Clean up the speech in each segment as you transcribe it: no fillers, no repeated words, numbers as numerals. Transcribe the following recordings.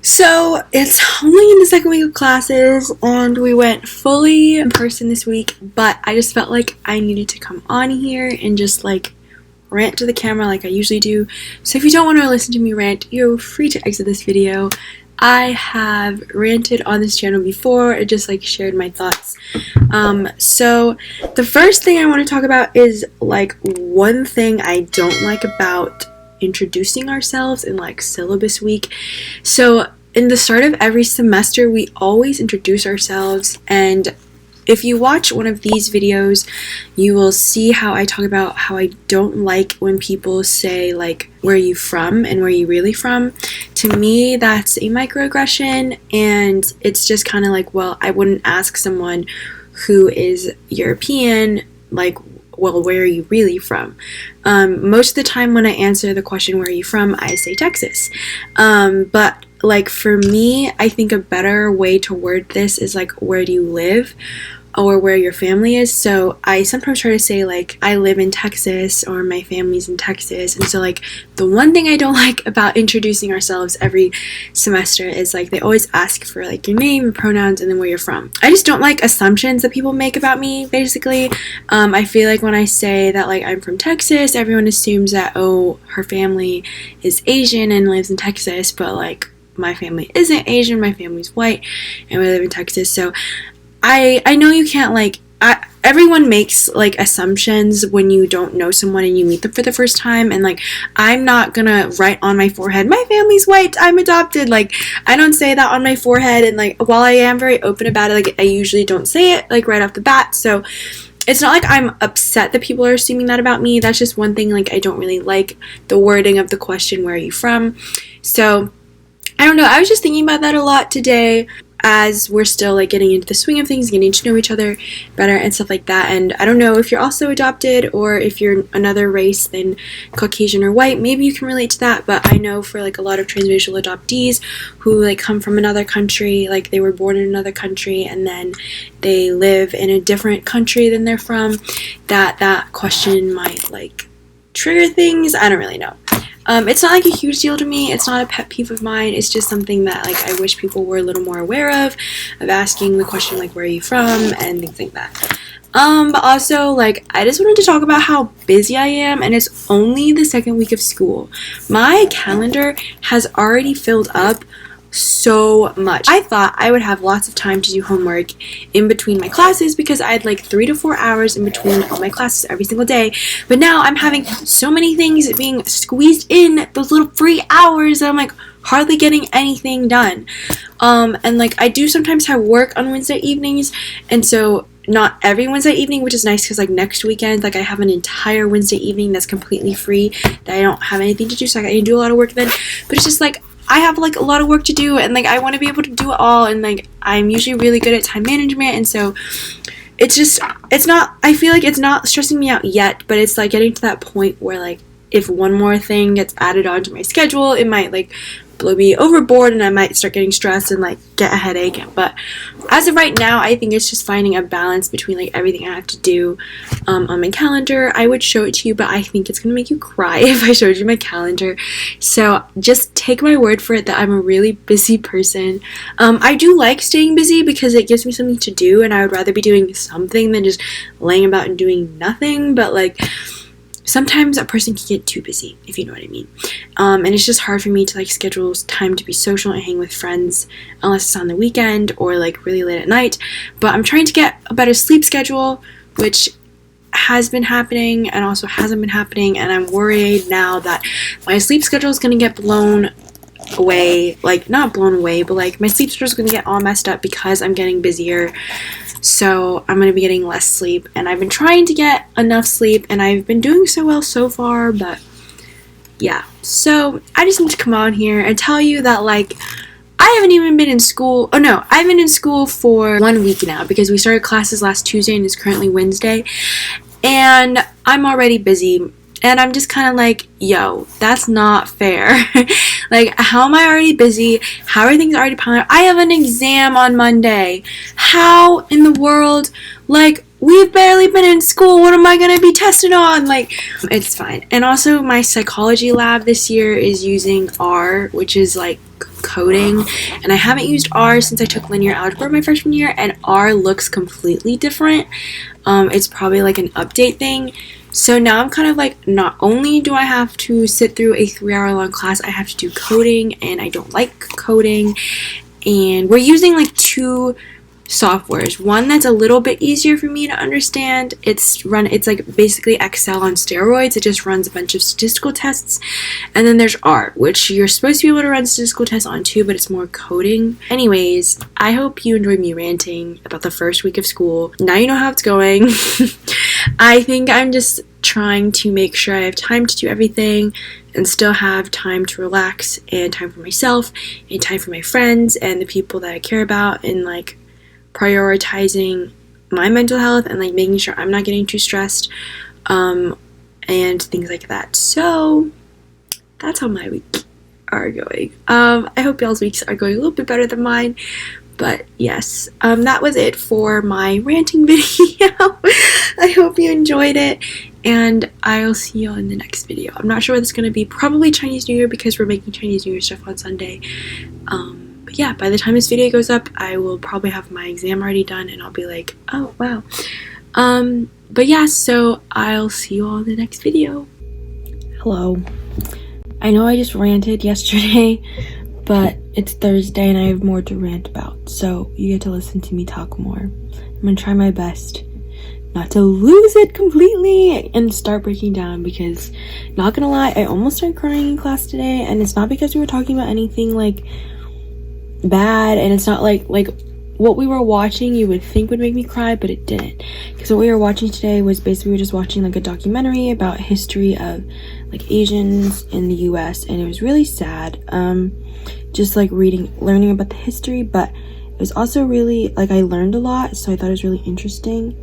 So it's only in the second week of classes and we went fully in person this week, but I just felt like I needed to come on here and just like rant to the camera like I usually do. So if you don't want to listen to me rant, you're free to exit this video. I have ranted on this channel before. I just like shared my thoughts. So the first thing I want to talk about is like one thing I don't like about introducing ourselves in like syllabus week. So in the start of every semester we always introduce ourselves, and if you watch one of these videos you will see how I talk about how I don't like when people say like where are you from and where are you really from. To me that's a microaggression, and it's just kind of like, well, I wouldn't ask someone who is European like, well, where are you really from? Most of the time when I answer the question, where are you from, I say Texas. But like for me, I think a better way to word this is like, where do you live? Or where your family is. So I sometimes try to say like, I live in Texas, or my family's in Texas. And so like the one thing I don't like about introducing ourselves every semester is like they always ask for like your name, your pronouns, and then where you're from. I just don't like assumptions that people make about me, basically. I feel like when I say that like I'm from Texas, everyone assumes that, oh, her family is Asian and lives in Texas, but like my family isn't Asian, my family's white, and we live in Texas. So I know you can't like, everyone makes like assumptions when you don't know someone and you meet them for the first time, and like I'm not gonna write on my forehead, my family's white, I'm adopted. Like I don't say that on my forehead, and like while I am very open about it, like I usually don't say it like right off the bat. So it's not like I'm upset that people are assuming that about me. That's just one thing like I don't really like, the wording of the question, where are you from? So I don't know, I was just thinking about that a lot today as we're still like getting into the swing of things, getting to know each other better and stuff like that. And I don't know if you're also adopted or if you're another race than Caucasian or white, maybe you can relate to that. But I know for like a lot of transracial adoptees who like come from another country, like they were born in another country and then they live in a different country than they're from, that question might like trigger things. I don't really know. It's not like a huge deal to me. It's not a pet peeve of mine. It's just something that like I wish people were a little more aware of asking the question like, where are you from, and things like that. But also like I just wanted to talk about how busy I am, and it's only the second week of school. My calendar has already filled up so much. I thought I would have lots of time to do homework in between my classes because I had like 3 to 4 hours in between all my classes every single day, but now I'm having so many things being squeezed in those little free hours that I'm like hardly getting anything done. And like I do sometimes have work on Wednesday evenings, and so not every Wednesday evening, which is nice because like next weekend like I have an entire Wednesday evening that's completely free that I don't have anything to do, so I can do a lot of work then. But it's just like I have like a lot of work to do, and like I want to be able to do it all, and like I'm usually really good at time management, and so it's not, I feel like it's not stressing me out yet, but it's like getting to that point where like if one more thing gets added onto my schedule, it might like blow me overboard and I might start getting stressed and like get a headache. But as of right now, I think it's just finding a balance between like everything I have to do on my calendar. I would show it to you, but I think it's gonna make you cry if I showed you my calendar, so just take my word for it that I'm a really busy person. I do like staying busy because it gives me something to do, and I would rather be doing something than just laying about and doing nothing. But like sometimes a person can get too busy, if you know what I mean. And it's just hard for me to like schedule time to be social and hang with friends unless it's on the weekend or like really late at night. But I'm trying to get a better sleep schedule, which has been happening and also hasn't been happening, and I'm worried now that my sleep schedule is going to get blown away. Like not blown away, but like my sleep schedule is going to get all messed up because I'm getting busier. So I'm going to be getting less sleep, and I've been trying to get enough sleep, and I've been doing so well so far, but yeah. So I just need to come on here and tell you that like I haven't even been in school. Oh no, I've been in school for 1 week now because we started classes last Tuesday and it's currently Wednesday, and I'm already busy. And I'm just kind of like, yo, that's not fair. Like, how am I already busy? How are things already piling up? I have an exam on Monday. How in the world? Like, we've barely been in school. What am I going to be tested on? Like, it's fine. And also, my psychology lab this year is using R, which is like coding, and I haven't used R since I took linear algebra my freshman year, and R looks completely different. It's probably like an update thing. So now I'm kind of like, not only do I have to sit through a 3-hour long class, I have to do coding, and I don't like coding. And we're using like 2 softwares. One that's a little bit easier for me to understand. It's like basically Excel on steroids. It just runs a bunch of statistical tests. And then there's R, which you're supposed to be able to run statistical tests on too, but it's more coding. Anyways, I hope you enjoyed me ranting about the first week of school. Now you know how it's going. I think I'm just trying to make sure I have time to do everything and still have time to relax and time for myself and time for my friends and the people that I care about, and like prioritizing my mental health and like making sure I'm not getting too stressed and things like that. So that's how my week are going. I hope y'all's weeks are going a little bit better than mine. But yes, that was it for my ranting video. I hope you enjoyed it, and I'll see you all in the next video. I'm not sure what it's going to be. Probably Chinese New Year, because we're making Chinese New Year stuff on Sunday. But yeah, by the time this video goes up, I will probably have my exam already done, and I'll be like, oh, wow. But yeah, so I'll see you all in the next video. Hello. I know I just ranted yesterday, but it's Thursday and I have more to rant about, so you get to listen to me talk more. I'm gonna try my best not to lose it completely and start breaking down, because, not gonna lie, I almost started crying in class today, and it's not because we were talking about anything like bad, and it's not like what we were watching you would think would make me cry, but it didn't. Because what we were watching today was basically, we were just watching like a documentary about history of like Asians in the US, and it was really sad. Just like learning about the history, but it was also really, like, I learned a lot, so I thought it was really interesting.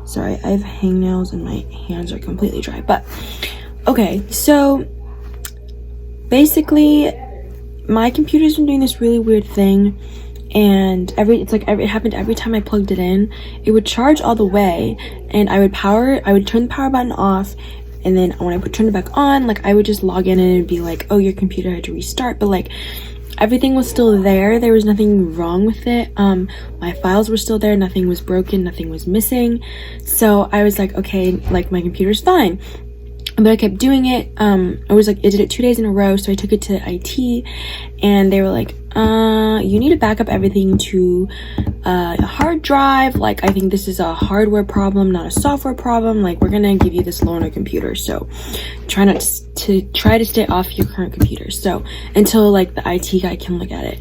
Sorry, I have hangnails and my hands are completely dry, but okay, so basically my computer's been doing this really weird thing, and it happened every time I plugged it in. It would charge all the way, and I would turn the power button off, and then when I would turn it back on, like, I would just log in and it'd be like, oh, your computer had to restart, but like everything was still there. There was nothing wrong with it. My files were still there. Nothing was broken. Nothing was missing. So I was like, okay, like, my computer's fine. But I kept doing it. It did it 2 days in a row. So I took it to IT, and they were like, you need to back up everything to a hard drive. Like, I think this is a hardware problem, not a software problem. Like, we're gonna give you this loaner computer, so try to stay off your current computer, so until like the IT guy can look at it.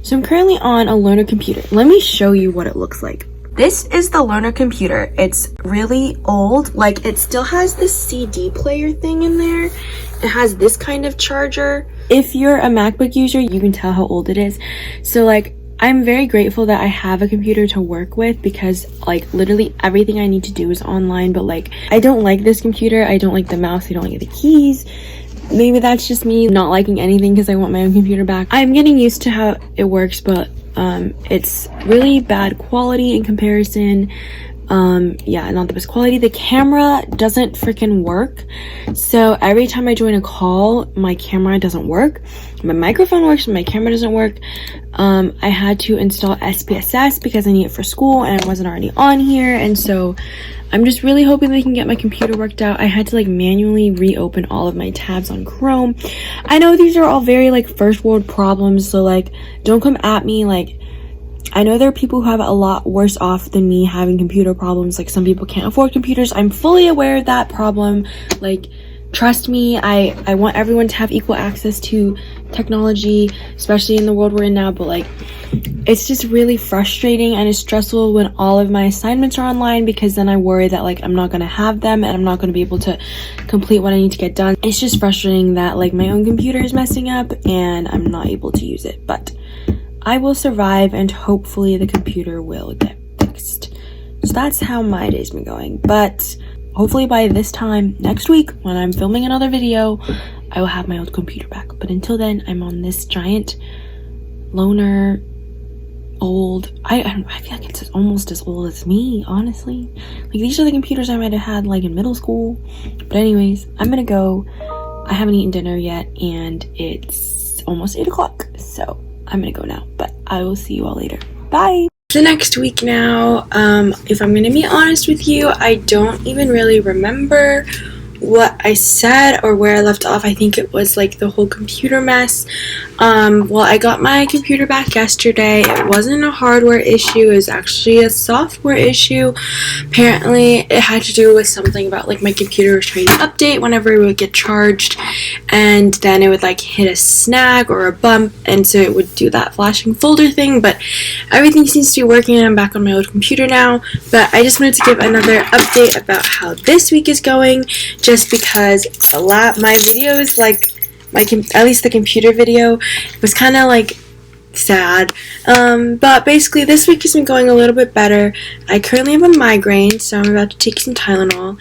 So I'm currently on a loaner computer. Let me show you what it looks like. This is the loaner computer. It's really old. Like, it still has this CD player thing in there. It has this kind of charger. If you're a MacBook user, you can tell how old it is. So like, I'm very grateful that I have a computer to work with, because like literally everything I need to do is online. But like, I don't like this computer. I don't like the mouse. I don't like the keys. Maybe that's just me not liking anything because I want my own computer back. I'm getting used to how it works, but it's really bad quality in comparison. Yeah, not the best quality. The camera doesn't freaking work. So every time I join a call, my camera doesn't work. My microphone works, but my camera doesn't work. I had to install SPSS because I need it for school, and I wasn't already on here, and so I'm just really hoping they can get my computer worked out. I had to like manually reopen all of my tabs on Chrome. I know these are all very like first world problems, so like, don't come at me. Like, I know there are people who have a lot worse off than me having computer problems. Like, some people can't afford computers. I'm fully aware of that problem. Like, trust me, I want everyone to have equal access to technology, especially in the world we're in now, but like, it's just really frustrating and it's stressful when all of my assignments are online, because then I worry that like I'm not gonna have them and I'm not gonna be able to complete what I need to get done. It's just frustrating that like my own computer is messing up and I'm not able to use it, but I will survive and hopefully the computer will get fixed. So that's how my day's been going, but hopefully by this time next week when I'm filming another video, I will have my old computer back. But until then, I'm on this giant loaner old, I feel like it's almost as old as me, honestly. Like, these are the computers I might have had like in middle school. But anyways, I'm gonna go. I haven't eaten dinner yet, and it's almost 8 o'clock, so I'm gonna go now, but I will see you all later. Bye! The next week now, if I'm gonna be honest with you, I don't even really remember what I said or where I left off. I think it was like the whole computer mess. Well, I got my computer back yesterday. It wasn't a hardware issue, it was actually a software issue. Apparently it had to do with something about like my computer was trying to update whenever it would get charged, and then it would like hit a snag or a bump, and so it would do that flashing folder thing. But everything seems to be working and I'm back on my old computer now. But I just wanted to give another update about how this week is going, just because my videos, like at least the computer video, was kind of like sad. But basically this week has been going a little bit better. I currently have a migraine, so I'm about to take some Tylenol.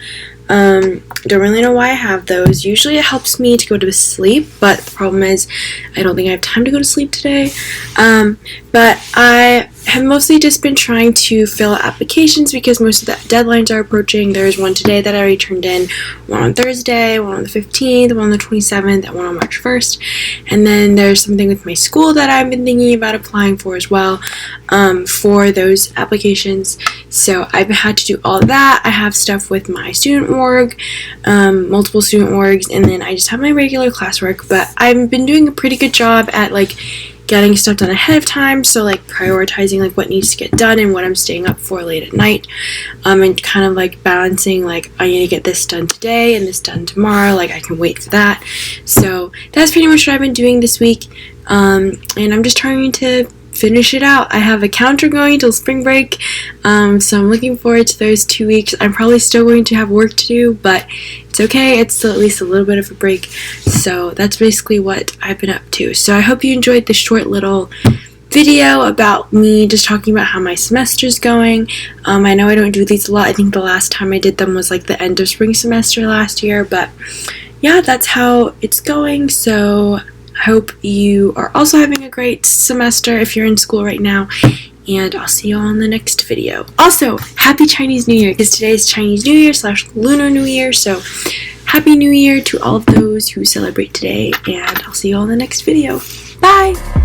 Don't really know why I have those. Usually it helps me to go to sleep, but the problem is I don't think I have time to go to sleep today. But I have mostly just been trying to fill out applications because most of the deadlines are approaching. There's one today that I already turned in, one on Thursday, one on the 15th, one on the 27th, and one on March 1st. And then there's something with my school that I've been thinking about applying for as well, for those applications. So I've had to do all that. I have stuff with my student org, multiple student orgs, and then I just have my regular classwork. But I've been doing a pretty good job at like getting stuff done ahead of time, so like prioritizing like what needs to get done and what I'm staying up for late at night, and kind of like balancing like I need to get this done today and this done tomorrow, like I can wait for that. So that's pretty much what I've been doing this week, and I'm just trying to finish it out. I have a counter going till spring break, so I'm looking forward to those 2 weeks. I'm probably still going to have work to do, but it's okay. It's still at least a little bit of a break. So that's basically what I've been up to. So I hope you enjoyed this short little video about me just talking about how my semester's going. I know I don't do these a lot. I think the last time I did them was like the end of spring semester last year, but yeah, that's how it's going. So I hope you are also having a great semester if you're in school right now, and I'll see you all in the next video. Also, happy Chinese New Year, because today is Chinese New Year / Lunar New Year, so happy New Year to all of those who celebrate today, and I'll see you all in the next video. Bye!